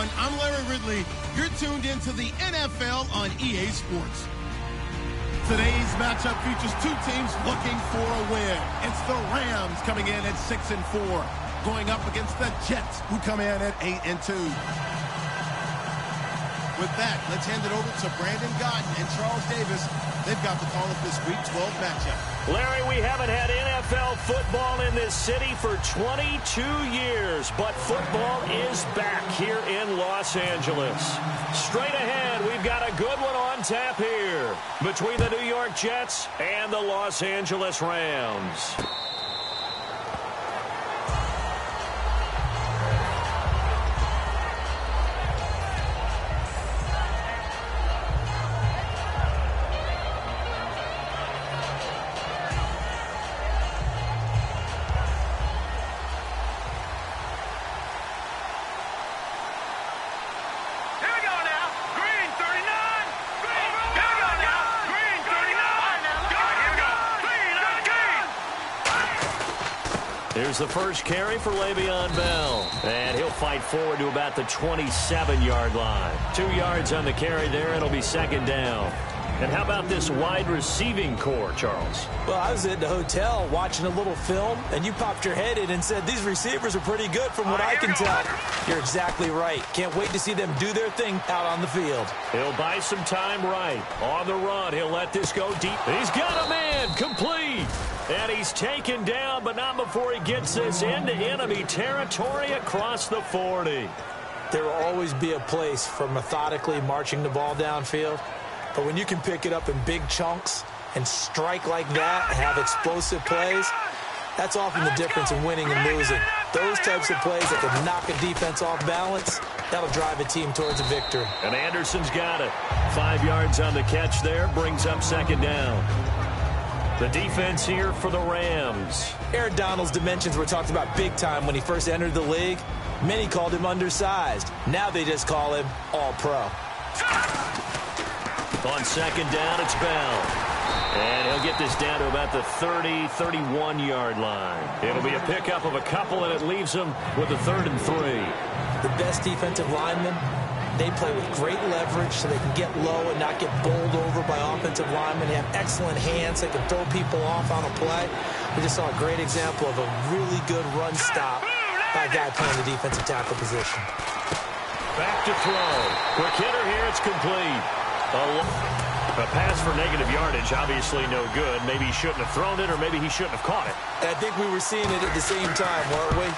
everyone. I'm Larry Ridley. You're tuned into the NFL on EA Sports. Today's matchup features two teams looking for a win. It's the Rams coming in at 6-4, going up against the Jets, who come in at 8-2. With that, let's hand it over to Brandon Godden and Charles Davis. They've got the call of this Week 12 matchup. Larry, we haven't had NFL football in this city for 22 years, but football is back here in Los Angeles. Straight ahead, we've got a good one on tap here between the New York Jets and the Los Angeles Rams. Here's the first carry for Le'Veon Bell. And he'll fight forward to about the 27-yard line. 2 yards on the carry there. It'll be second down. And how about this wide receiving core, Charles? Well, I was at the hotel watching a little film, and you popped your head in and said, these receivers are pretty good from what I can tell. You're exactly right. Can't wait to see them do their thing out on the field. He'll buy some time right. On the run, he'll let this go deep. He's got a man, complete. And he's taken down, but not before he gets this into enemy territory across the 40. There will always be a place for methodically marching the ball downfield. But when you can pick it up in big chunks and strike like that and have explosive plays, that's often the difference in winning and losing. Those types of plays that can knock a defense off balance, that'll drive a team towards a victory. And Anderson's got it. 5 yards on the catch there, brings up second down. The defense here for the Rams. Aaron Donald's dimensions were talked about big time when he first entered the league. Many called him undersized. Now they just call him all-pro. On second down, it's Bell. And he'll get this down to about the 30, 31-yard line. It'll be a pickup of a couple, and it leaves him with a 3rd and 3. The best defensive linemen, they play with great leverage so they can get low and not get bowled over by offensive linemen. They have excellent hands. They can throw people off on a play. We just saw a great example of a really good run stop by a guy playing the defensive tackle position. Back to throw. Quick hitter here. It's complete. A pass for negative yardage, obviously no good. Maybe he shouldn't have thrown it, or maybe he shouldn't have caught it. I think we were seeing it at the same time, weren't we?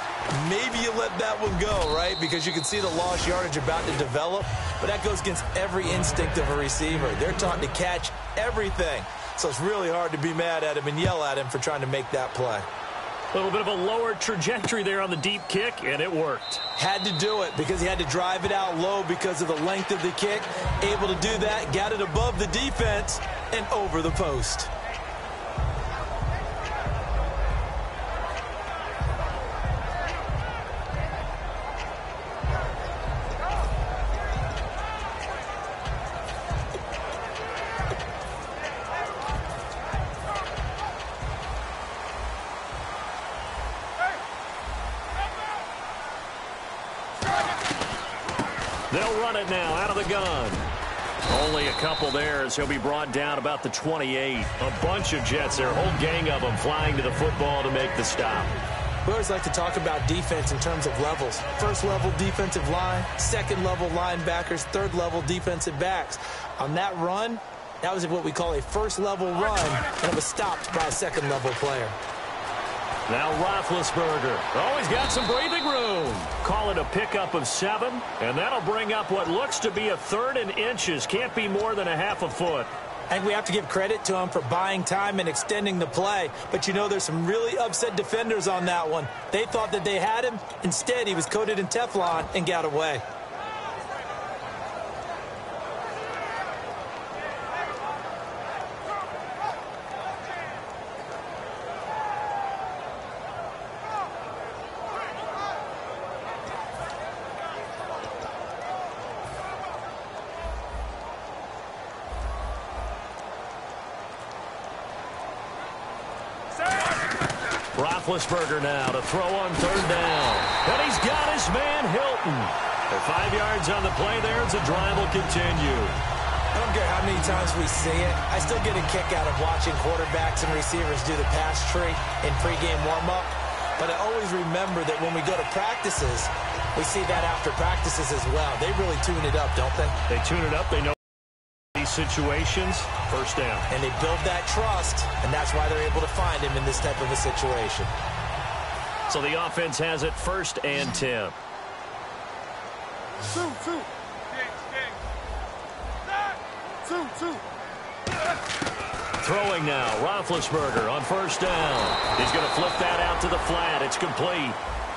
Maybe you let that one go, right? Because you can see the lost yardage about to develop. But that goes against every instinct of a receiver. They're taught to catch everything. So it's really hard to be mad at him and yell at him for trying to make that play. A little bit of a lower trajectory there on the deep kick, and it worked. Had to do it because he had to drive it out low because of the length of the kick. Able to do that, got it above the defense and over the post. They'll run it now out of the gun. Only a couple there as he'll be brought down about the 28. A bunch of Jets, their whole gang of them flying to the football to make the stop. We always like to talk about defense in terms of levels. First level defensive line, second level linebackers, third level defensive backs. On that run, that was what we call a first level run, and it was stopped by a second level player. Now Roethlisberger. Oh, he's got some breathing room. Call it a pickup of 7, and that'll bring up what looks to be a 3rd and inches. Can't be more than a half a foot. I think we have to give credit to him for buying time and extending the play. But, you know, there's some really upset defenders on that one. They thought that they had him. Instead, he was coated in Teflon and got away. Roethlisberger now to throw on 3rd down. And he's got his man Hilton. And 5 yards on the play there as the drive will continue. I don't care how many times we see it. I still get a kick out of watching quarterbacks and receivers do the pass tree in pregame warm-up. But I always remember that when we go to practices, we see that after practices as well. They really tune it up, don't they? They tune it up. They know these situations, first down. And they build that trust, and that's why they're able to find him in this type of a situation. So the offense has it 1st and 10. Throwing now, Roethlisberger on 1st down. He's going to flip that out to the flat. It's complete.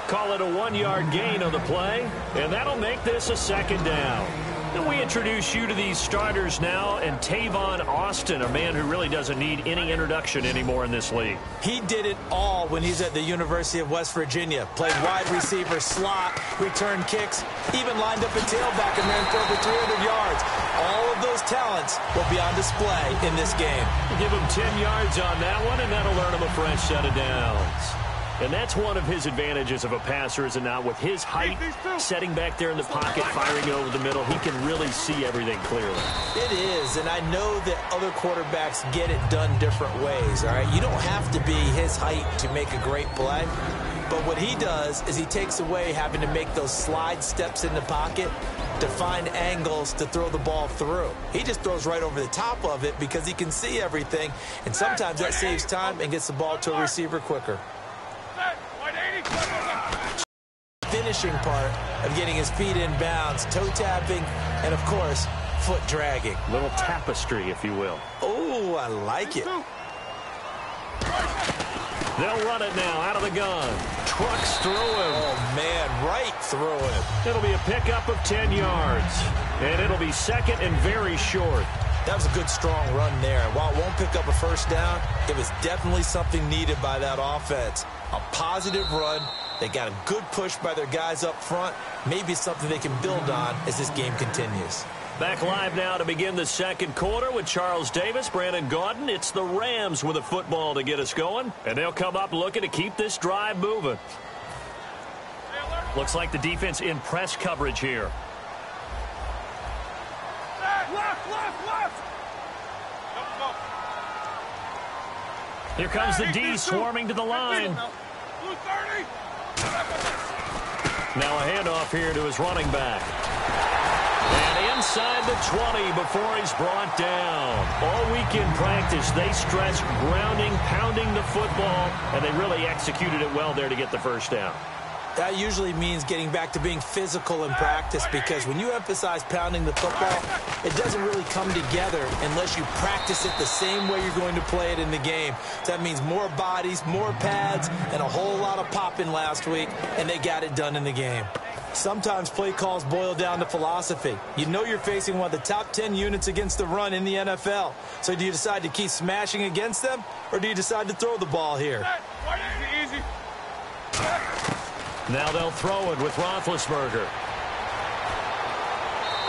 Call it a 1-yard gain on the play, and that'll make this a 2nd down. And we introduce you to these starters now, and Tavon Austin, a man who really doesn't need any introduction anymore in this league. He did it all when he's at the University of West Virginia. Played wide receiver, slot, returned kicks, even lined up a tailback and ran for over 300 yards. All of those talents will be on display in this game. Give him 10 yards on that one, and that'll earn him a fresh set of downs. And that's one of his advantages of a passer, is it not? With his height, setting back there in the pocket, firing over the middle, he can really see everything clearly. It is, and I know that other quarterbacks get it done different ways, all right? You don't have to be his height to make a great play. But what he does is he takes away having to make those slide steps in the pocket to find angles to throw the ball through. He just throws right over the top of it because he can see everything, and sometimes that saves time and gets the ball to a receiver quicker. Finishing part of getting his feet in bounds, toe tapping, and of course, foot dragging. Little tapestry, if you will. Oh, I like it. They'll run it now out of the gun. Trucks through him. Oh, man, right through him. It'll be a pickup of 10 yards. And it'll be 2nd and very short. That was a good, strong run there. While it won't pick up a 1st down, it was definitely something needed by that offense. A positive run. They got a good push by their guys up front. Maybe something they can build on as this game continues. Back live now to begin the 2nd quarter with Charles Davis, Brandon Gaudin. It's the Rams with a football to get us going. And they'll come up looking to keep this drive moving. Looks like the defense in press coverage here. Here comes the D swarming to the line. Now a handoff here to his running back. And inside the 20 before he's brought down. All week in practice, they stressed grounding, pounding the football, and they really executed it well there to get the 1st down. That usually means getting back to being physical in practice, because when you emphasize pounding the football, it doesn't really come together unless you practice it the same way you're going to play it in the game. So that means more bodies, more pads, and a whole lot of popping last week, and they got it done in the game. Sometimes play calls boil down to philosophy. You know you're facing one of the top 10 units against the run in the NFL. So do you decide to keep smashing against them, or do you decide to throw the ball here? Easy. Now they'll throw it with Roethlisberger.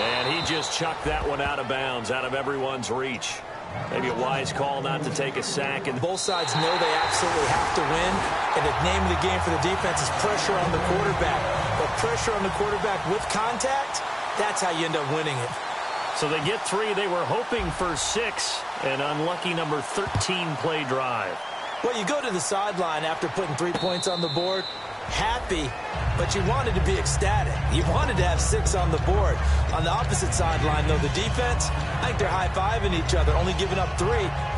And he just chucked that one out of bounds, out of everyone's reach. Maybe a wise call not to take a sack. And both sides know they absolutely have to win. And the name of the game for the defense is pressure on the quarterback. But pressure on the quarterback with contact, that's how you end up winning it. So they get 3. They were hoping for 6. An unlucky number 13 play drive. Well, you go to the sideline after putting 3 points on the board, happy, but you wanted to be ecstatic. You wanted to have 6 on the board. On the opposite sideline, though, the defense, I think they're high-fiving each other, only giving up 3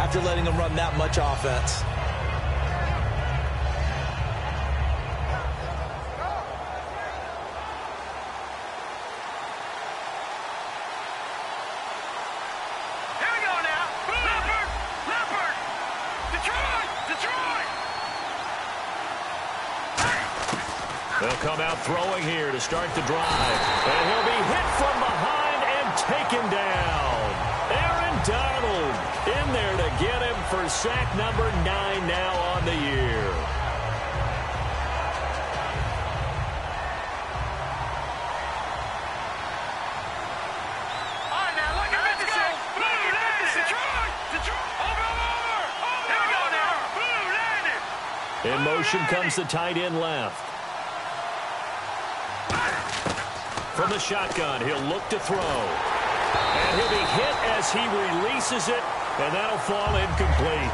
after letting them run that much offense. They'll come out throwing here to start the drive. And he'll be hit from behind and taken down. Aaron Donald in there to get him for sack number 9 now on the year. All right, now look at this. Here we go now. In motion comes the tight end left. From the shotgun, he'll look to throw. And he'll be hit as he releases it, and that'll fall incomplete.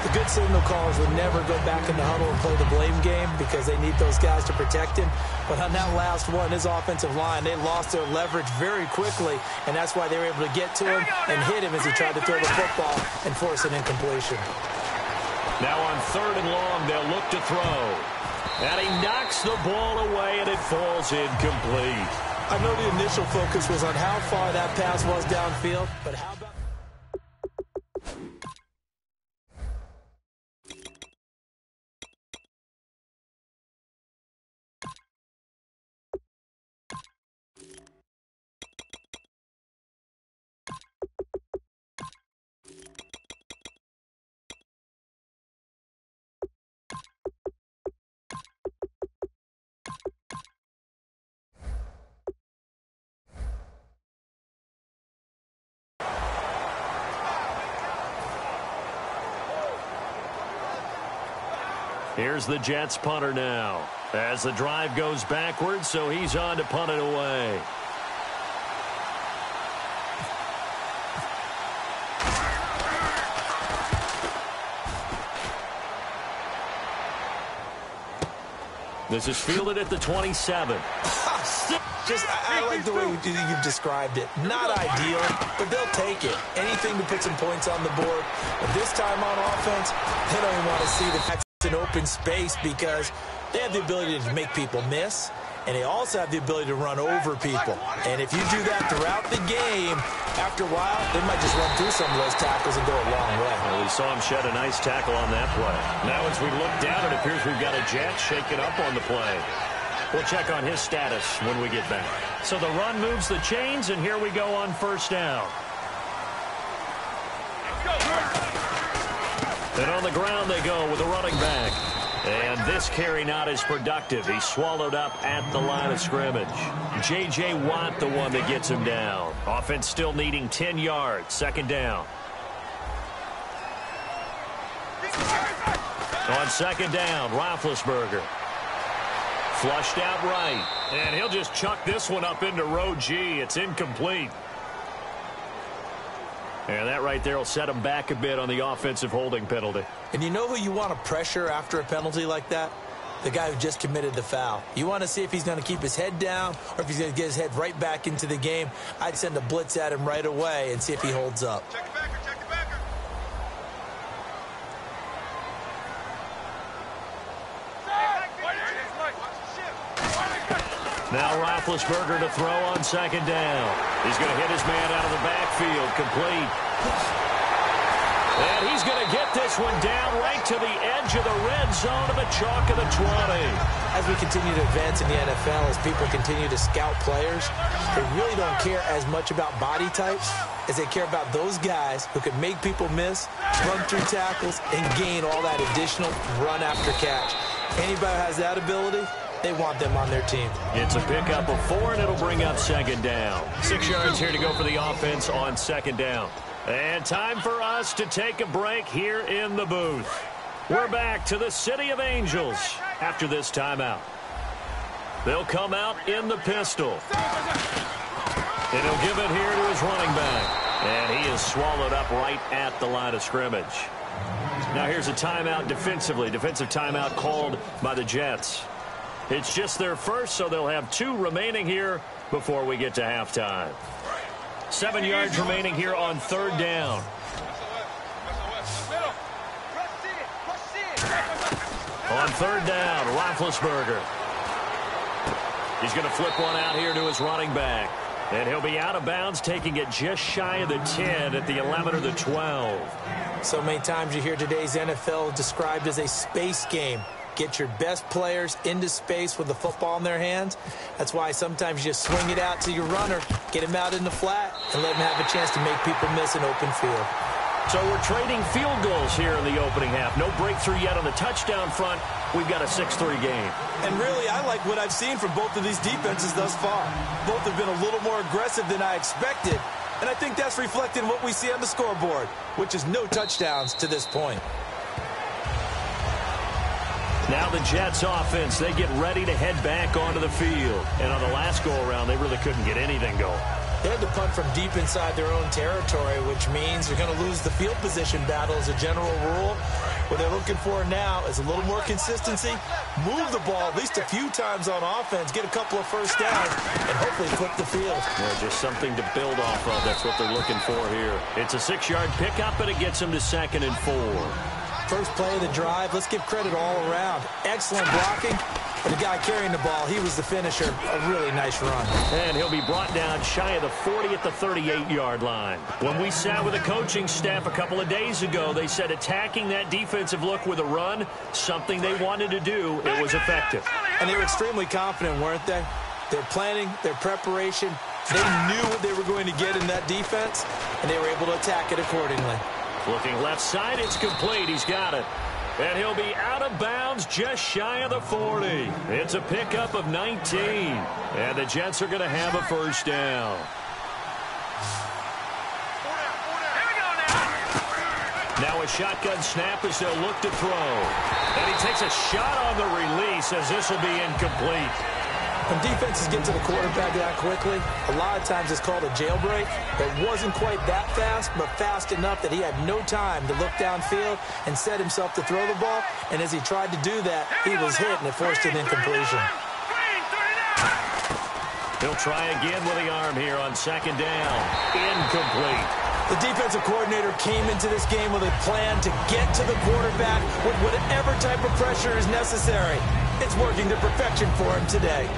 The good signal callers would never go back in the huddle and play the blame game because they need those guys to protect him. But on that last one, his offensive line, they lost their leverage very quickly, and that's why they were able to get to him and hit him as he tried to throw the football and force an incompletion. Now on 3rd and long, they'll look to throw. And he knocks the ball away, and it falls incomplete. I know the initial focus was on how far that pass was downfield, but how about... Here's the Jets punter now as the drive goes backwards, so he's on to punt it away. This is fielded at the 27. I like the way you've described it. Not ideal, but they'll take it. Anything to put some points on the board. But this time on offense, they don't even want to see the fact an open space because they have the ability to make people miss, and they also have the ability to run over people. And if you do that throughout the game, after a while, they might just run through some of those tackles and go a long way. Well, we saw him shed a nice tackle on that play. Now as we look down, it appears we've got a Jet shaking up on the play. We'll check on his status when we get back. So the run moves the chains, and here we go on 1st down. And on the ground they go with a running back. And this carry not as productive. He's swallowed up at the line of scrimmage. J.J. Watt, the one that gets him down. Offense still needing 10 yards. 2nd down. On 2nd down, Roethlisberger. Flushed out right. And he'll just chuck this one up into row G. It's incomplete. And that right there will set him back a bit on the offensive holding penalty. And you know who you want to pressure after a penalty like that? The guy who just committed the foul. You want to see if he's going to keep his head down or if he's going to get his head right back into the game. I'd send a blitz at him right away and see if he holds up. Check the backer, check the backer. Now Roethlisberger to throw on 2nd down. He's going to hit his man out of the backfield, complete. And he's going to get this one down right to the edge of the red zone of the chalk of the 20. As we continue to advance in the NFL, as people continue to scout players, they really don't care as much about body types as they care about those guys who can make people miss, run through tackles, and gain all that additional run after catch. Anybody who has that ability, they want them on their team. It's a pickup of 4, and it'll bring up 2nd down. 6 yards here to go for the offense on 2nd down. And time for us to take a break here in the booth. We're back to the City of Angels after this timeout. They'll come out in the pistol. And he'll give it here to his running back. And he is swallowed up right at the line of scrimmage. Now here's a timeout defensively. Defensive timeout called by the Jets. It's just their first, so they'll have 2 remaining here before we get to halftime. 7 yards remaining here on 3rd down. On 3rd down, Roethlisberger. He's going to flip one out here to his running back. And he'll be out of bounds, taking it just shy of the 10 at the 11 or the 12. So many times you hear today's NFL described as a space game. Get your best players into space with the football in their hands. That's why sometimes you just swing it out to your runner, get him out in the flat, and let him have a chance to make people miss an open field. So we're trading field goals here in the opening half. No breakthrough yet on the touchdown front. We've got a 6-3 game. And really, I like what I've seen from both of these defenses thus far. Both have been a little more aggressive than I expected, and I think that's reflected in what we see on the scoreboard, which is no touchdowns to this point. Now the Jets offense, they get ready to head back onto the field. And on the last go-around, they really couldn't get anything going. They had to punt from deep inside their own territory, which means they're going to lose the field position battle as a general rule. What they're looking for now is a little more consistency, move the ball at least a few times on offense, get a couple of first downs, and hopefully flip the field. Yeah, just something to build off of. That's what they're looking for here. It's a 6-yard pickup, and it gets them to 2nd and 4. First play of the drive, let's give credit all around. Excellent blocking. But the guy carrying the ball, he was the finisher. A really nice run. And he'll be brought down shy of the 40 at the 38-yard line. When we sat with the coaching staff a couple of days ago, they said attacking that defensive look with a run, something they wanted to do, it was effective. And they were extremely confident, weren't they? Their planning, their preparation, they knew what they were going to get in that defense, and they were able to attack it accordingly. Looking left side, it's complete. He's got it. And he'll be out of bounds just shy of the 40. It's a pickup of 19. And the Jets are going to have a first down. Now a shotgun snap as they'll look to throw. And he takes a shot on the release as this will be incomplete. When defenses get to the quarterback that quickly, a lot of times it's called a jailbreak. It wasn't quite that fast, but fast enough that he had no time to look downfield and set himself to throw the ball. And as he tried to do that, he was hit, and it forced an incompletion. He'll try again with the arm here on 2nd down. Incomplete. The defensive coordinator came into this game with a plan to get to the quarterback with whatever type of pressure is necessary. It's working to perfection for him today.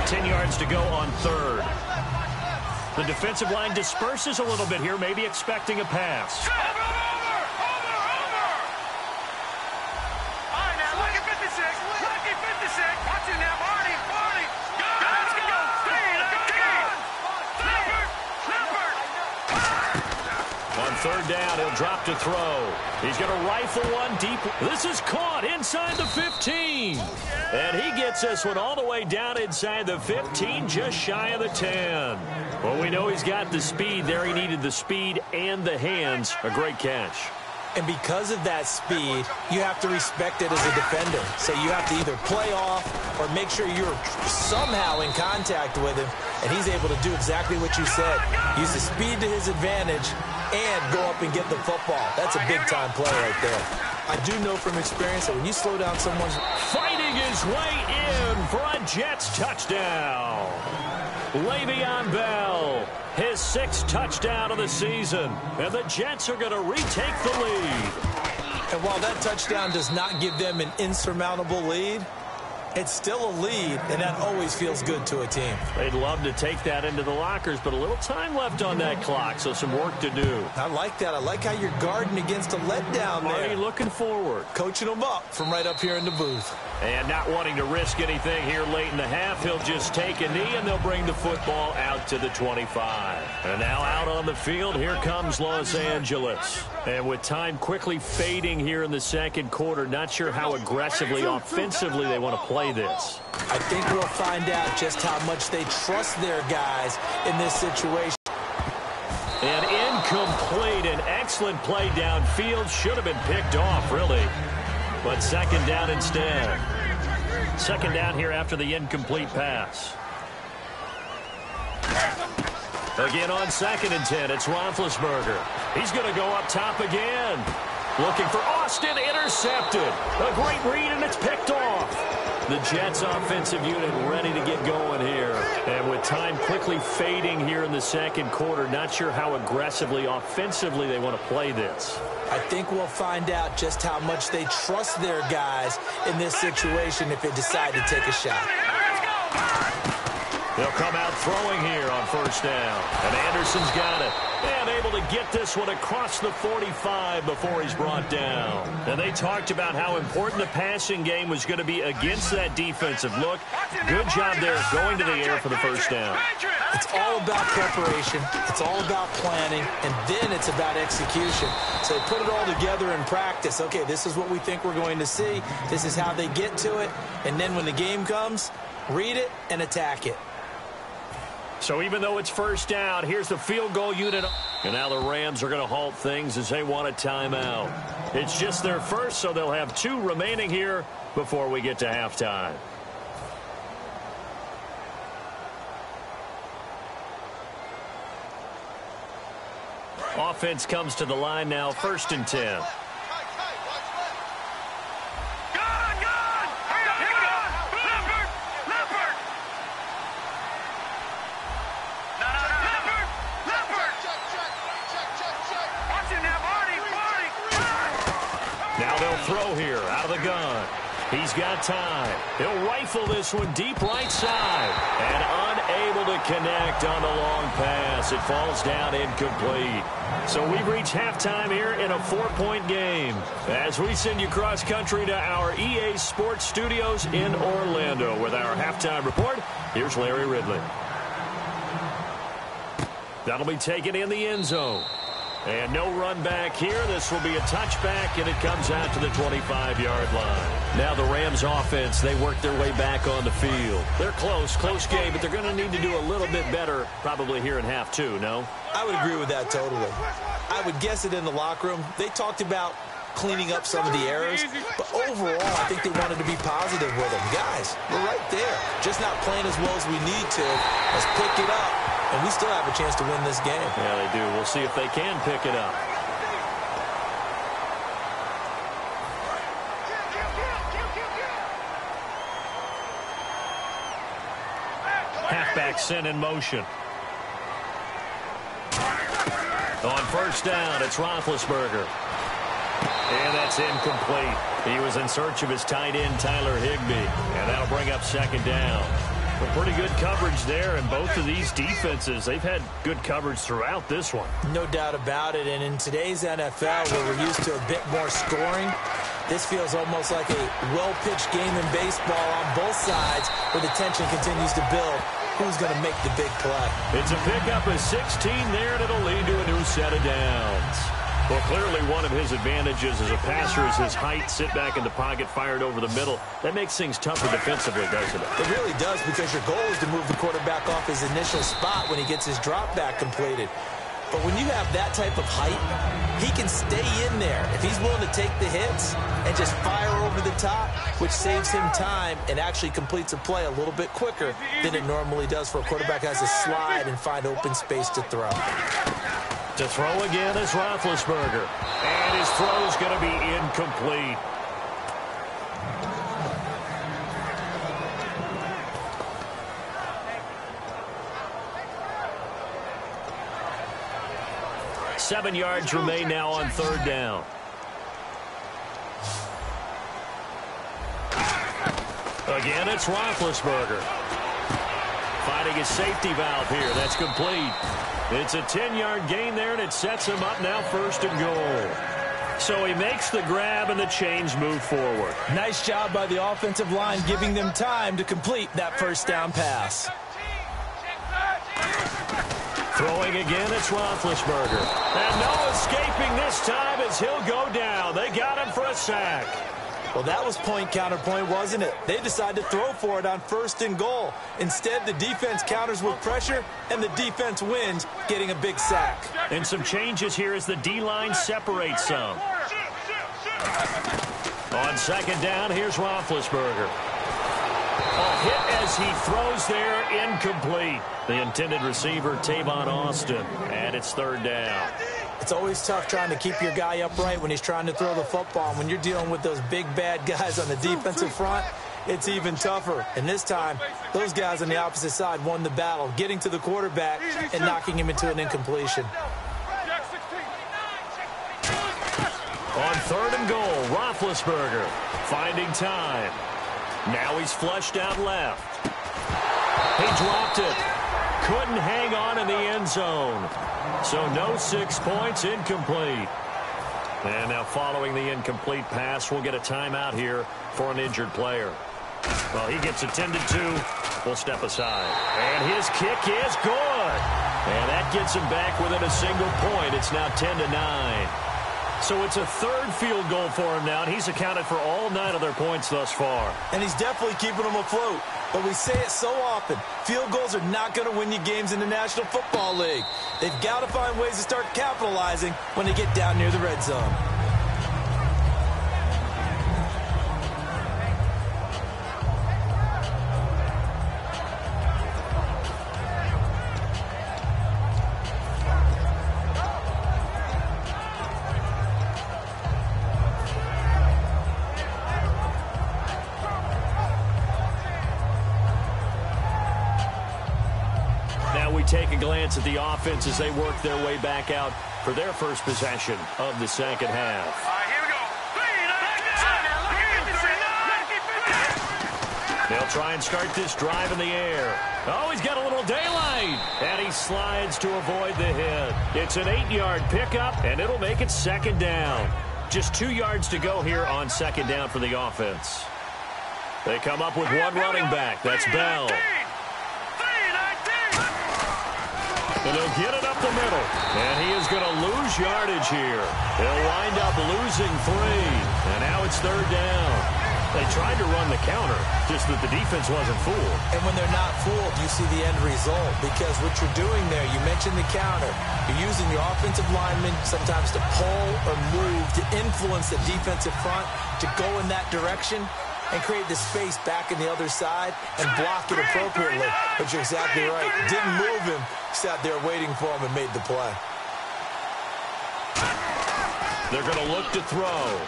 10 yards to go on 3rd. The defensive line disperses a little bit here, maybe expecting a pass. All right, now look at 56. Look at 56. Watch it now, Barney. Go, let's go. On 3rd down, he'll drop to throw. He's going to rifle one deep. This is caught inside the 15. And he gets this one all the way down inside the 15, just shy of the 10. Well, we know he's got the speed there. He needed the speed and the hands. A great catch. And because of that speed, you have to respect it as a defender. So you have to either play off or make sure you're somehow in contact with him. And he's able to do exactly what you said. Use the speed to his advantage and go up and get the football. That's a big-time play right there. I do know from experience that when you slow down someone's... Fighting his way in for a Jets touchdown. Le'Veon Bell, his 6th touchdown of the season. And the Jets are going to retake the lead. And while that touchdown does not give them an insurmountable lead, it's still a lead, and that always feels good to a team. They'd love to take that into the lockers, but a little time left on that clock, so some work to do. I like that. I like how you're guarding against a letdown there. Already looking forward. Coaching them up from right up here in the booth. And not wanting to risk anything here late in the half, he'll just take a knee, and they'll bring the football out to the 25. And now out on the field, here comes Los Angeles. And with time quickly fading here in the 2nd quarter, not sure how aggressively, offensively they want to play this. I think we'll find out just how much they trust their guys in this situation. And incomplete, an excellent play downfield. Should have been picked off, really. But 2nd down instead. 2nd down here after the incomplete pass. Again on 2nd and 10, it's Roethlisberger. He's going to go up top again. Looking for Austin, intercepted. A great read, and it's picked off. The Jets offensive unit ready to get going here. And with time quickly fading here in the 2nd quarter, not sure how aggressively, offensively they want to play this. I think we'll find out just how much they trust their guys in this situation if they decide to take a shot. They'll come out throwing here on 1st down. And Anderson's got it. And able to get this one across the 45 before he's brought down. And they talked about how important the passing game was going to be against that defensive look. Good job there going to the air for the 1st down. It's all about preparation. It's all about planning. And then it's about execution. So they put it all together in practice. Okay, this is what we think we're going to see. This is how they get to it. And then when the game comes, read it and attack it. So even though it's first down, here's the field goal unit. And now the Rams are going to halt things as they want a timeout. It's just their first, so they'll have 2 remaining here before we get to halftime. Offense comes to the line now, 1st and 10. Now they'll throw here out of the gun. He's got time. He'll rifle this one deep right side. And unable to connect on the long pass. It falls down incomplete. So we've reached halftime here in a 4-point game. As we send you cross-country to our EA Sports Studios in Orlando with our halftime report, here's Larry Ridley. That'll be taken in the end zone. And no run back here. This will be a touchback, and it comes out to the 25-yard line. Now the Rams offense, they work their way back on the field. They're close game, but they're going to need to do a little bit better probably here in half 2, no? I would agree with that totally. I would guess it in the locker room. They talked about cleaning up some of the errors, but overall, I think they wanted to be positive with them. Guys, we're right there. Just not playing as well as we need to. Let's pick it up. And we still have a chance to win this game. Yeah, they do. We'll see if they can pick it up. Halfback sent in motion. On 1st down, it's Roethlisberger. And that's incomplete. He was in search of his tight end, Tyler Higbee. And that'll bring up 2nd down. Well, pretty good coverage there, and both of these defenses, they've had good coverage throughout this one. No doubt about it, and in today's NFL, where we're used to a bit more scoring, this feels almost like a well-pitched game in baseball on both sides, where the tension continues to build. Who's going to make the big play? It's a pickup of 16 there, and it'll lead to a new set of downs. Well, clearly one of his advantages as a passer is his height, sit back in the pocket, fired over the middle. That makes things tougher defensively, doesn't it? It really does, because your goal is to move the quarterback off his initial spot when he gets his drop back completed. But when you have that type of height, he can stay in there if he's willing to take the hits and just fire over the top, which saves him time and actually completes a play a little bit quicker than it normally does for a quarterback who has to slide and find open space to throw. To throw again is Roethlisberger. And his throw's going to be incomplete. Seven yards remain now on 3rd down. Again, it's Roethlisberger. Finding his safety valve here. That's complete. It's a 10-yard gain there, and it sets him up now 1st and goal. So he makes the grab, and the chains move forward. Nice job by the offensive line, giving them time to complete that 1st down pass. Throwing again, it's Roethlisberger. And no escaping this time as he'll go down. They got him for a sack. Well, that was point counterpoint, wasn't it? They decided to throw for it on 1st and goal. Instead, the defense counters with pressure, and the defense wins, getting a big sack. And some changes here as the D-line separates some. On 2nd down, here's Roethlisberger. A hit as he throws there, incomplete. The intended receiver, Tavon Austin, and it's 3rd down. It's always tough trying to keep your guy upright when he's trying to throw the football. And when you're dealing with those big, bad guys on the defensive front, it's even tougher. And this time, those guys on the opposite side won the battle, getting to the quarterback and knocking him into an incompletion. On 3rd and goal, Roethlisberger finding time. Now he's flushed out left. He dropped it. Couldn't hang on in the end zone. So no 6 points, incomplete. And now following the incomplete pass, we'll get a timeout here for an injured player. Well, he gets attended to. We'll step aside. And his kick is good. And that gets him back within a single point. It's now 10-9. So it's a third field goal for him now, and he's accounted for all 9 of their points thus far. And he's definitely keeping them afloat. But we say it so often, field goals are not going to win you games in the National Football League. They've got to find ways to start capitalizing when they get down near the red zone. Take a glance at the offense as they work their way back out for their first possession of the second half. They'll try and start this drive in the air. Oh, he's got a little daylight. And he slides to avoid the hit. It's an 8-yard pickup, and it'll make it second down. Just 2 yards to go here on second down for the offense. They come up with one running back. That's Bell. And he'll get it up the middle. And he is going to lose yardage here. He'll wind up losing 3. And now it's third down. They tried to run the counter, just that the defense wasn't fooled. And when they're not fooled, you see the end result. Because what you're doing there, you mentioned the counter. You're using your offensive linemen sometimes to pull or move, to influence the defensive front, to go in that direction and create the space back in the other side and block it appropriately. But you're exactly right. Didn't move him. Sat there waiting for him and made the play. They're going to look to throw.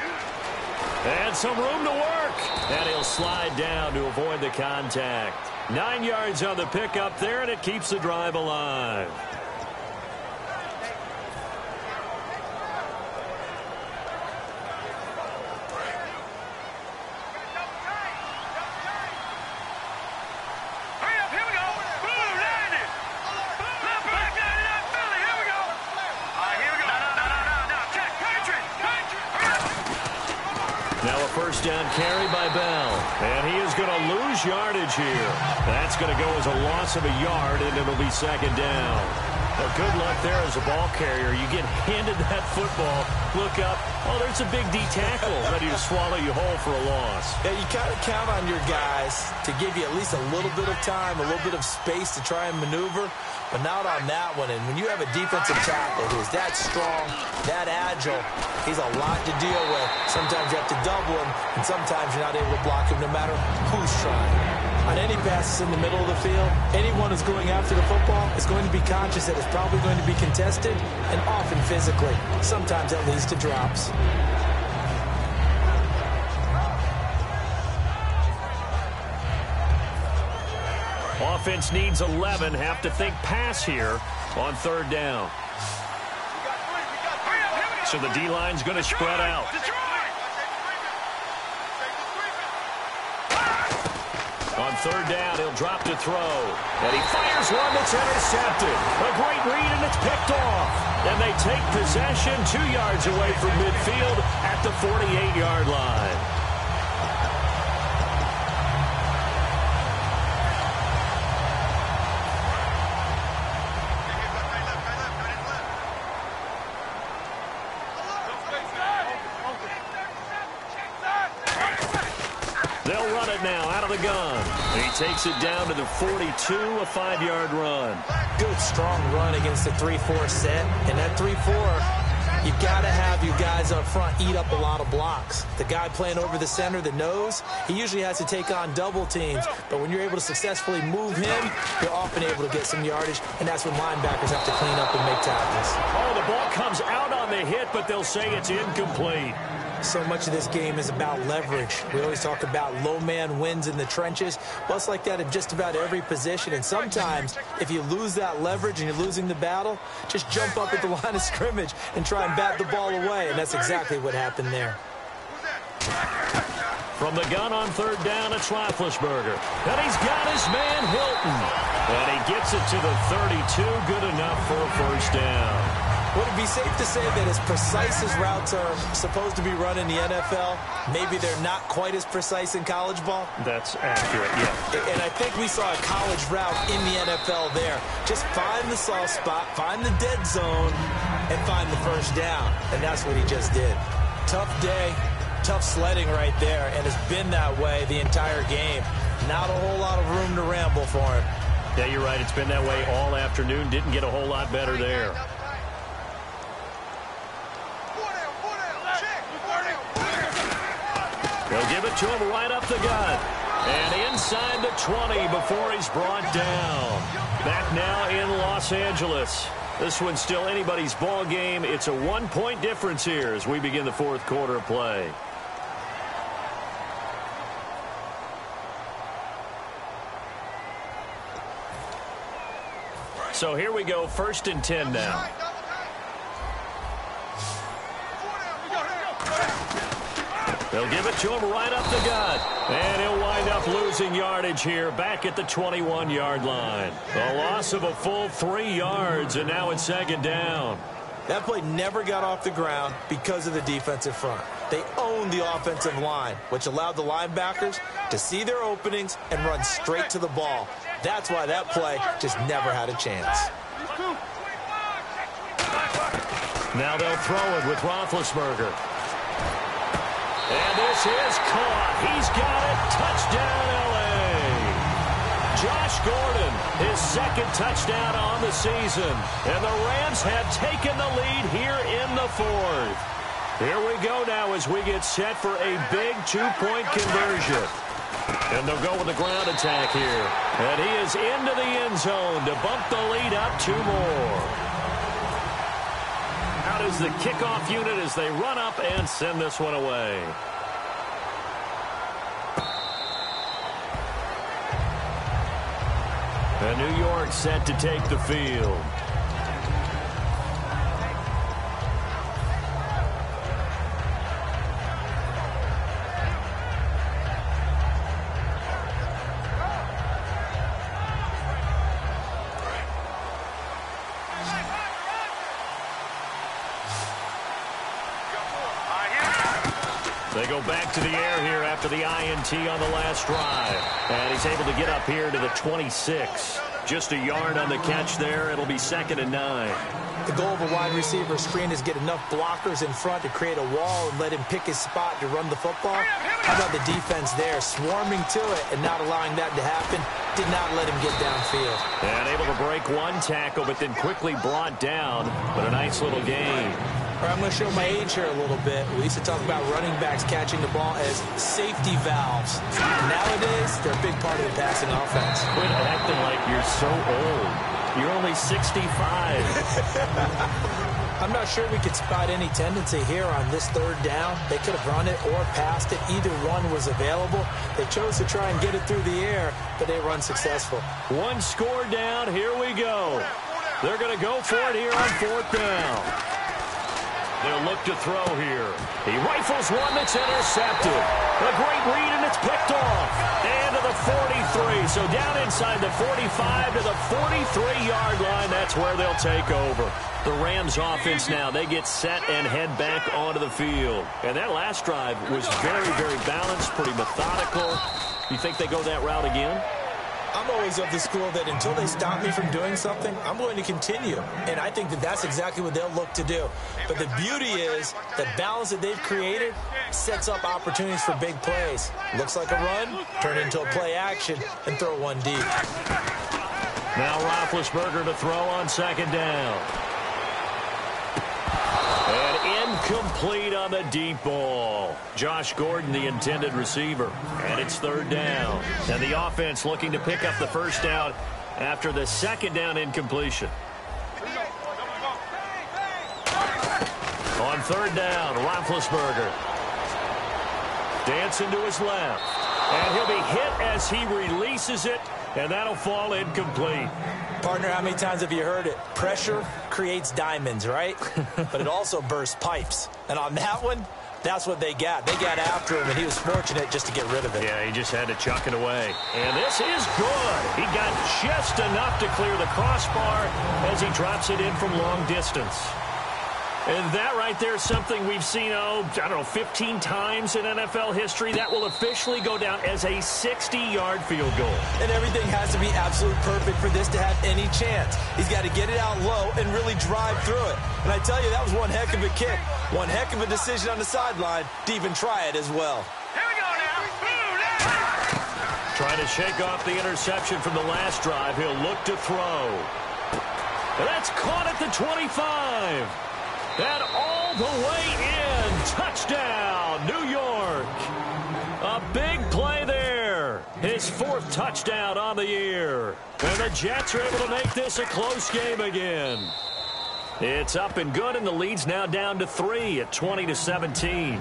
And some room to work. And he'll slide down to avoid the contact. 9 yards on the pickup there, and it keeps the drive alive. First down carry by Bell. And he is going to lose yardage here. That's going to go as a loss of a yard, and it'll be second down. Well, good luck there as a ball carrier. You get handed that football, look up, oh, there's a big D tackle ready to swallow you whole for a loss. Yeah, you kind of count on your guys to give you at least a little bit of time, a little bit of space to try and maneuver, but not on that one. And when you have a defensive tackle who's that strong, that agile, he's a lot to deal with. Sometimes you have to double him, and sometimes you're not able to block him no matter who's trying. On any passes in the middle of the field, anyone who's going after the football is going to be conscious that it's probably going to be contested, and often physically. Sometimes that leads to drops. Offense needs 11. Have to think pass here on third down. So the D-line's going to spread out. On third down, he'll drop to throw. And he fires one that's intercepted. A great read, and it's picked off. And they take possession 2 yards away from midfield at the 48-yard line. They'll run it now out of the gun. And he takes it down to the 42, a 5-yard run. Good, strong run against the 3-4 set. And that 3-4, you've got to have your guys up front eat up a lot of blocks. The guy playing over the center, the nose, he usually has to take on double teams. But when you're able to successfully move him, you're often able to get some yardage. And that's when linebackers have to clean up and make tackles. Oh, the ball comes out on the hit, but they'll say it's incomplete. So much of this game is about leverage. We always talk about low man wins in the trenches. Well, it's like that in just about every position. And sometimes, if you lose that leverage and you're losing the battle, just jump up at the line of scrimmage and try and bat the ball away. And that's exactly what happened there. From the gun on third down, it's Roethlisberger. And he's got his man Hilton. And he gets it to the 32. Good enough for a first down. Would it be safe to say that as precise as routes are supposed to be run in the NFL, maybe they're not quite as precise in college ball? That's accurate, yeah. And I think we saw a college route in the NFL there. Just find the soft spot, find the dead zone, and find the first down. And that's what he just did. Tough day, tough sledding right there, and it's been that way the entire game. Not a whole lot of room to ramble for him. Yeah, you're right. It's been that way all afternoon. Didn't get a whole lot better there. They'll give it to him right up the gut. And inside the 20 before he's brought down. Back now in Los Angeles. This one's still anybody's ball game. It's a 1-point difference here as we begin the fourth quarter of play. So here we go, 1st and 10 now. They'll give it to him right up the gut. And he'll wind up losing yardage here back at the 21-yard line. A loss of a full 3 yards, and now it's 2nd down. That play never got off the ground because of the defensive front. They owned the offensive line, which allowed the linebackers to see their openings and run straight to the ball. That's why that play just never had a chance. Now they'll throw it with Roethlisberger. And this is caught. He's got it. Touchdown, L.A. Josh Gordon, his 2nd touchdown on the season. And the Rams have taken the lead here in the 4th. Here we go now as we get set for a big 2-point conversion. And they'll go with a ground attack here. And he is into the end zone to bump the lead up 2 more. Out is the kickoff unit as they run up and send this one away. And New York set to take the field. They go back to the air here after the INT on the last drive. And he's able to get up here to the 26. Just a yard on the catch there. It'll be 2nd and 9. The goal of a wide receiver screen is get enough blockers in front to create a wall and let him pick his spot to run the football. How about the defense there, swarming to it and not allowing that to happen? Did not let him get downfield. And able to break one tackle, but then quickly brought down. But a nice little gain. I'm going to show my age here a little bit. We used to talk about running backs catching the ball as safety valves. Nowadays, they're a big part of the passing offense. Quit acting like you're so old. You're only 65. I'm not sure we could spot any tendency here on this 3rd down. They could have run it or passed it. Either one was available. They chose to try and get it through the air, but they run successful. 1 score down. Here we go. They're going to go for it here on 4th down. They'll look to throw here. He rifles one that's intercepted. A great read, and it's picked off. And to the 43. So down inside the 45 to the 43-yard line. That's where they'll take over. The Rams offense now, they get set and head back onto the field. And that last drive was very, very balanced, pretty methodical. You think they go that route again? I'm always of the school that until they stop me from doing something, I'm going to continue. And I think that that's exactly what they'll look to do. But the beauty is the balance that they've created sets up opportunities for big plays. Looks like a run, turn into a play action, and throw one deep. Now Roethlisberger to throw on 2nd down. And incomplete on the deep ball. Josh Gordon, the intended receiver. And it's 3rd down. And the offense looking to pick up the 1st down after the 2nd down incompletion. On 3rd down, Roethlisberger. Dancing to his left. And he'll be hit as he releases it. And that'll fall incomplete. Partner, how many times have you heard it? Pressure creates diamonds, right? But it also bursts pipes. And on that one, that's what they got. They got after him, and he was fortunate just to get rid of it. Yeah, he just had to chuck it away. And this is good. He got just enough to clear the crossbar as he drops it in from long distance. And that right there is something we've seen, I don't know, 15 times in NFL history. That will officially go down as a 60-yard field goal. And everything has to be absolutely perfect for this to have any chance. He's got to get it out low and really drive through it. And I tell you, that was one heck of a kick. One heck of a decision on the sideline to even try it as well. Here we go now. Trying to shake off the interception from the last drive. He'll look to throw. And that's caught at the 25. And all the way in. Touchdown, New York. A big play there. His 4th touchdown on the year. And the Jets are able to make this a close game again. It's up and good, and the lead's now down to 3 at 20-17.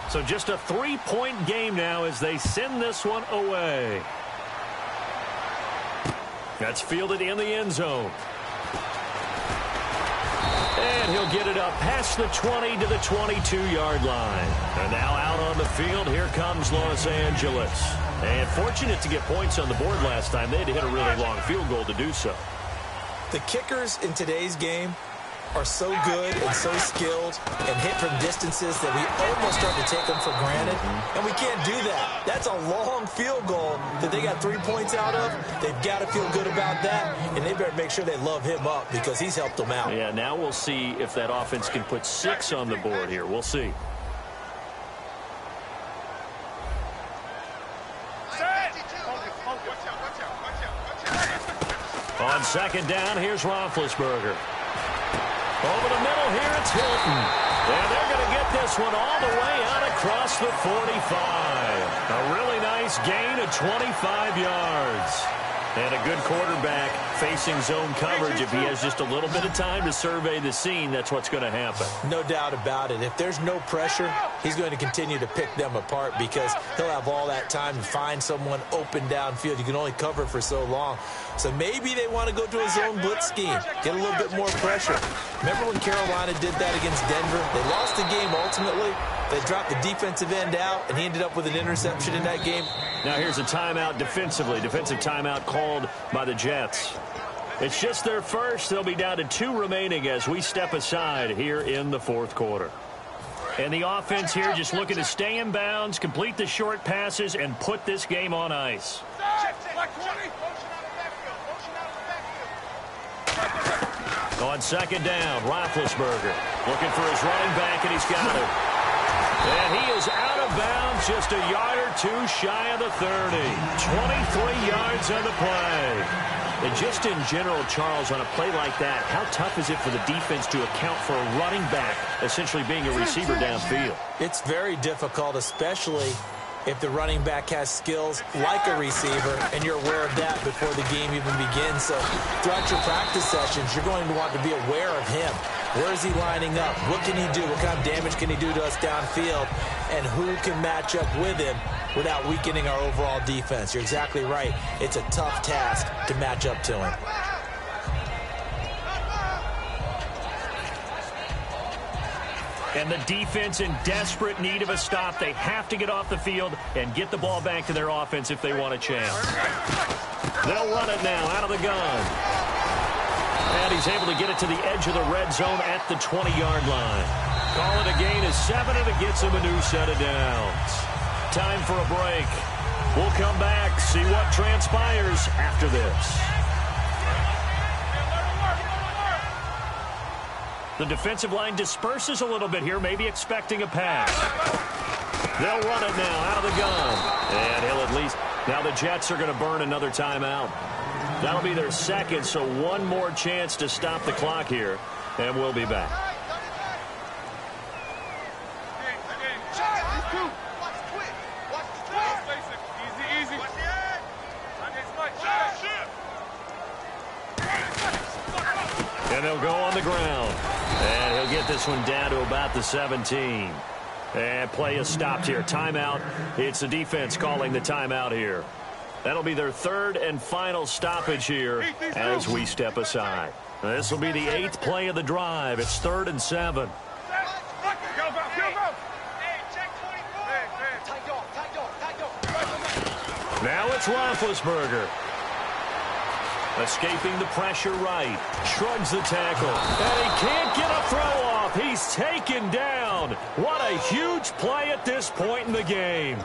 So just a 3-point game now as they send this one away. That's fielded in the end zone. And he'll get it up past the 20 to the 22-yard line. And now out on the field, here comes Los Angeles. And fortunate to get points on the board last time. They had to hit a really long field goal to do so. The kickers in today's game are so good and so skilled and hit from distances that we almost start to take them for granted. And we can't do that. That's a long field goal that they got 3 points out of. They've got to feel good about that, and they better make sure they love him up because he's helped them out. Yeah, now we'll see if that offense can put 6 on the board here. We'll see. On second down, here's Roethlisberger. Over the middle here, it's Hilton. And they're going to get this one all the way out across the 45. A really nice gain of 25 yards. And a good quarterback facing zone coverage. If he has just a little bit of time to survey the scene, that's what's going to happen. No doubt about it. If there's no pressure, he's going to continue to pick them apart because he'll have all that time to find someone open downfield. You can only cover for so long. So maybe they want to go to a zone blitz scheme, get a little bit more pressure. Remember when Carolina did that against Denver? They lost the game ultimately. They dropped the defensive end out, and he ended up with an interception in that game. Now here's a timeout defensively. Defensive timeout called by the Jets. It's just their first. They'll be down to 2 remaining as we step aside here in the 4th quarter. And the offense here just looking to stay in bounds, complete the short passes, and put this game on ice. On second down, Roethlisberger looking for his running back, and he's got it. And he is out of bounds, just a yard or 2 shy of the 30. 23 yards on the play. And just in general, Charles, on a play like that, how tough is it for the defense to account for a running back essentially being a receiver downfield? It's very difficult, especially if the running back has skills like a receiver, and you're aware of that before the game even begins. So throughout your practice sessions, you're going to want to be aware of him. Where is he lining up? What can he do? What kind of damage can he do to us downfield? And who can match up with him without weakening our overall defense? You're exactly right. It's a tough task to match up to him. And the defense in desperate need of a stop. They have to get off the field and get the ball back to their offense if they want a chance. They'll run it now out of the gun. And he's able to get it to the edge of the red zone at the 20-yard line. Call it a gain of 7, and it gets him a new set of downs. Time for a break. We'll come back, see what transpires after this. The defensive line disperses a little bit here, maybe expecting a pass. They'll run it now out of the gun. And he'll at least... Now the Jets are going to burn another timeout. That'll be their second, so one more chance to stop the clock here. And we'll be back. And they'll go on the ground. And he'll get this one down to about the 17. And play is stopped here. Timeout. It's the defense calling the timeout here. That'll be their 3rd and final stoppage here as we step aside. This will be the 8th play of the drive. It's 3rd and 7. Now it's Roethlisberger. Escaping the pressure right. Shrugs the tackle. And he can't get a throw off. He's taken down. What a huge play at this point in the game.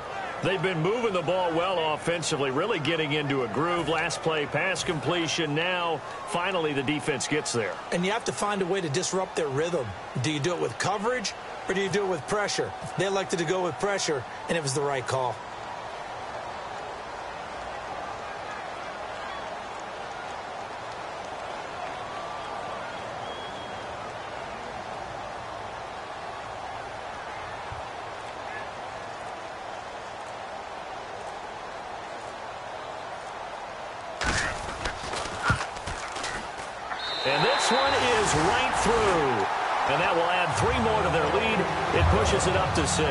They've been moving the ball well offensively, really getting into a groove. Last play, pass completion. Now, finally, the defense gets there. And you have to find a way to disrupt their rhythm. Do you do it with coverage or do you do it with pressure? They elected to go with pressure, and it was the right call. And this one is right through. And that will add 3 more to their lead. It pushes it up to 6.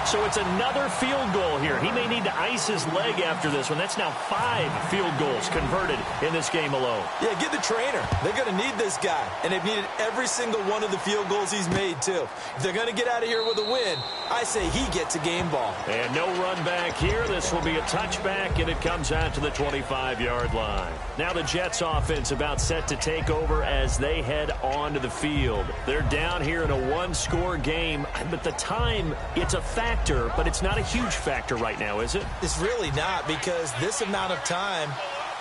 So it's another field goal here. He may need to ice his leg after this one. That's now 5 field goals converted in this game alone. Yeah, get the trainer. They're going to need this guy. And they've needed every single one of the field goals he's made, too. If they're going to get out of here with a win, I say he gets a game ball. And no run back here. This will be a touchback, and it comes out to the 25-yard line. Now the Jets offense about set to take over as they head onto the field. They're down here in a 1-score game, but the time, it's a factor, but it's not a huge factor right now, is it? It's really not, because this amount of time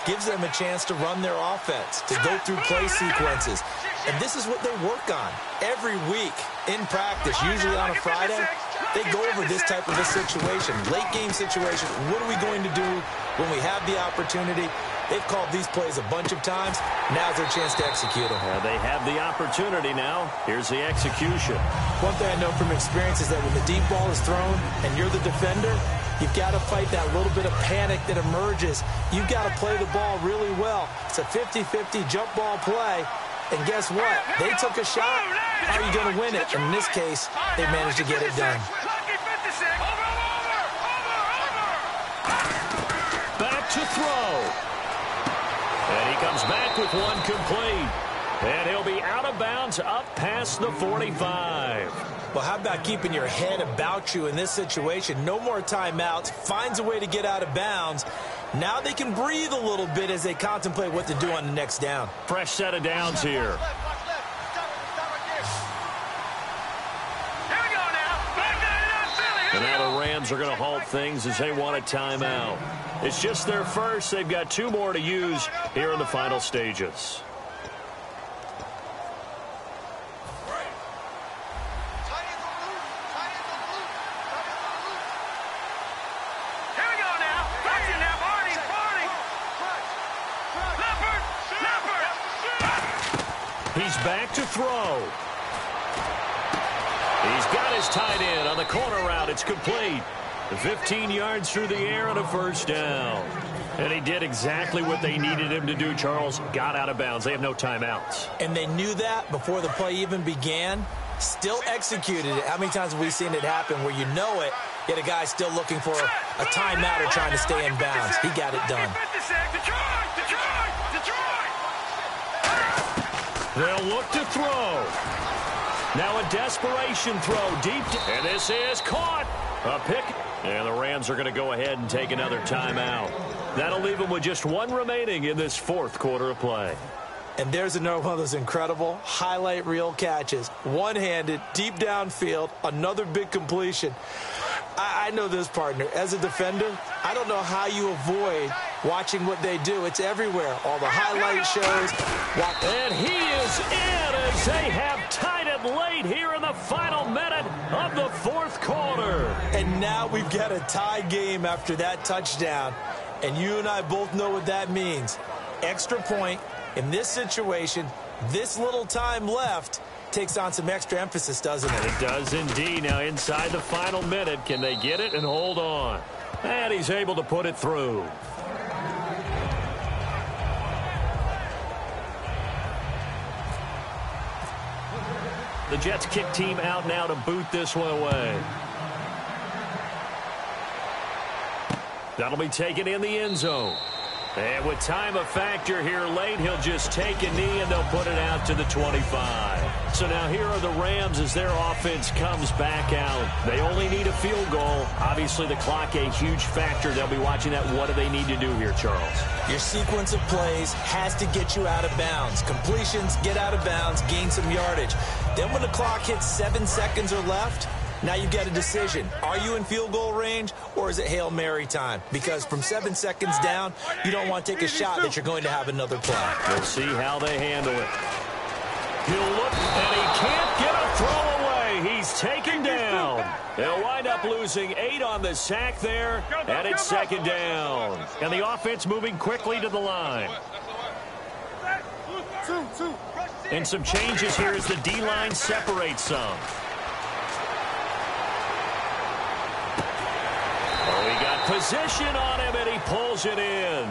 gives them a chance to run their offense, to go through play sequences. And this is what they work on every week in practice, usually on a Friday. They go over this type of a situation, late game situation. What are we going to do when we have the opportunity? They've called these plays a bunch of times. Now's their chance to execute them. They have the opportunity now. Here's the execution. One thing I know from experience is that when the deep ball is thrown and you're the defender, you've got to fight that little bit of panic that emerges. You've got to play the ball really well. It's a 50-50 jump ball play. And guess what? They took a shot. How are you going to win it? And in this case, they managed to get it done. Back to throw. And he comes back with one complete. And he'll be out of bounds up past the 45. Well, how about keeping your head about you in this situation? No more timeouts. Finds a way to get out of bounds. Now they can breathe a little bit as they contemplate what to do on the next down. Fresh set of downs here. And now the Rams are going to halt things as they want a timeout. It's just their first. They've got 2 more to use here in the final stages. He's back to throw. He's got his tight end on the corner route. It's complete. 15 yards through the air and a first down. And he did exactly what they needed him to do, Charles. Got out of bounds. They have no timeouts. And they knew that before the play even began. Still executed it. How many times have we seen it happen where you know it, yet a guy's still looking for a timeout or trying to stay in bounds? He got it done. They'll look to throw. Now a desperation throw deep. And this is caught. A pick. And the Rams are going to go ahead and take another timeout. That'll leave them with just 1 remaining in this 4th quarter of play. And there's another one of those incredible highlight reel catches. One-handed, deep downfield, another big completion. I know this, partner. As a defender, I don't know how you avoid watching what they do. It's everywhere. All the highlight shows. And he is in as they have tied it late here in the final minute of the 4th quarter. And now we've got a tie game after that touchdown. And you and I both know what that means. Extra point. In this situation, this little time left takes on some extra emphasis, doesn't it? It does indeed. Now inside the final minute, can they get it and hold on? And he's able to put it through. The Jets kick team out now to boot this one away. That'll be taken in the end zone. And with time a factor here late, he'll just take a knee and they'll put it out to the 25. So now here are the Rams as their offense comes back out. They only need a field goal. Obviously, the clock a huge factor. They'll be watching that. What do they need to do here, Charles? Your sequence of plays has to get you out of bounds. Completions, get out of bounds, gain some yardage. Then when the clock hits 7 seconds or left, now you get a decision. Are you in field goal range or is it Hail Mary time? Because from 7 seconds down, you don't want to take a shot that you're going to have another play. We'll see how they handle it. He'll look, and he can't get a throw away. He's taken down. They'll wind up losing 8 on the sack there, and it's second down. And the offense moving quickly to the line. And some changes here as the D-line separates some. Oh, he got position on him, and he pulls it in.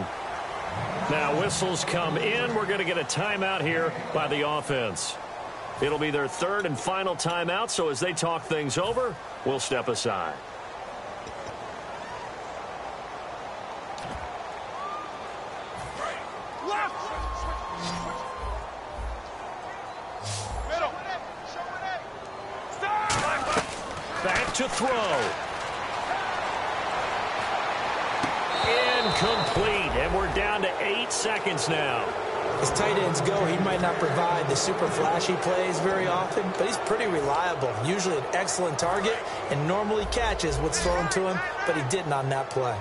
Now whistles come in. We're going to get a timeout here by the offense. It'll be their third and final timeout, so as they talk things over, we'll step aside. Back to throw. Incomplete, and we're down to 8 seconds now. As tight ends go, he might not provide the super flashy plays very often, but he's pretty reliable. Usually an excellent target and normally catches what's thrown to him, but he didn't on that play.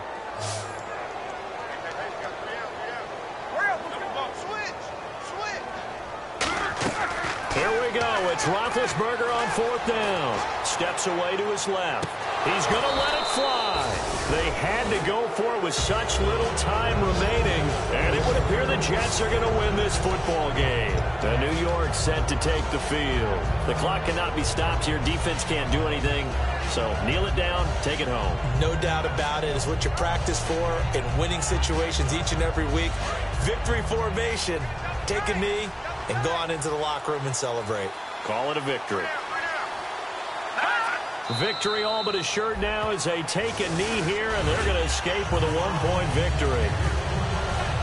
Here we go. It's Roethlisberger on 4th down. Steps away to his left. He's going to let it fly. They had to go for it with such little time remaining, and it would appear the Jets are going to win this football game. The New York set to take the field. The clock cannot be stopped here. Defense can't do anything. So kneel it down, take it home. No doubt about it. It's what you practice for in winning situations each and every week. Victory formation. Take a knee and go on into the locker room and celebrate. Call it a victory. Victory all but assured now as they take a knee here, and they're going to escape with a 1-point victory.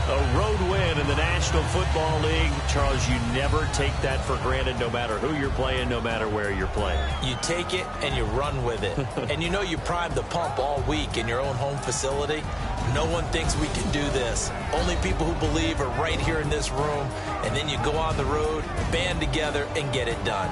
A road win in the National Football League. Charles, you never take that for granted no matter who you're playing, no matter where you're playing. You take it and you run with it. And you know you primed the pump all week in your own home facility. No one thinks we can do this. Only people who believe are right here in this room. And then you go on the road, band together, and get it done.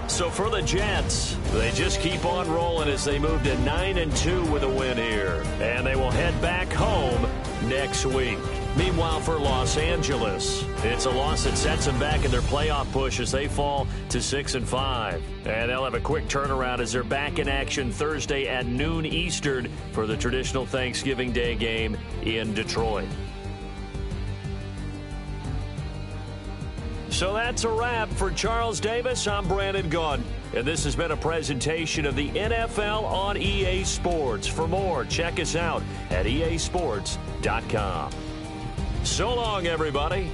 So for the Jets, they just keep on rolling as they move to 9-2 with a win here. And they will head back home next week. Meanwhile, for Los Angeles, it's a loss that sets them back in their playoff push as they fall to 6-5. And they'll have a quick turnaround as they're back in action Thursday at noon Eastern for the traditional Thanksgiving Day game in Detroit. So that's a wrap. For Charles Davis, I'm Brandon Gunn. And this has been a presentation of the NFL on EA Sports. For more, check us out at easports.com. So long, everybody.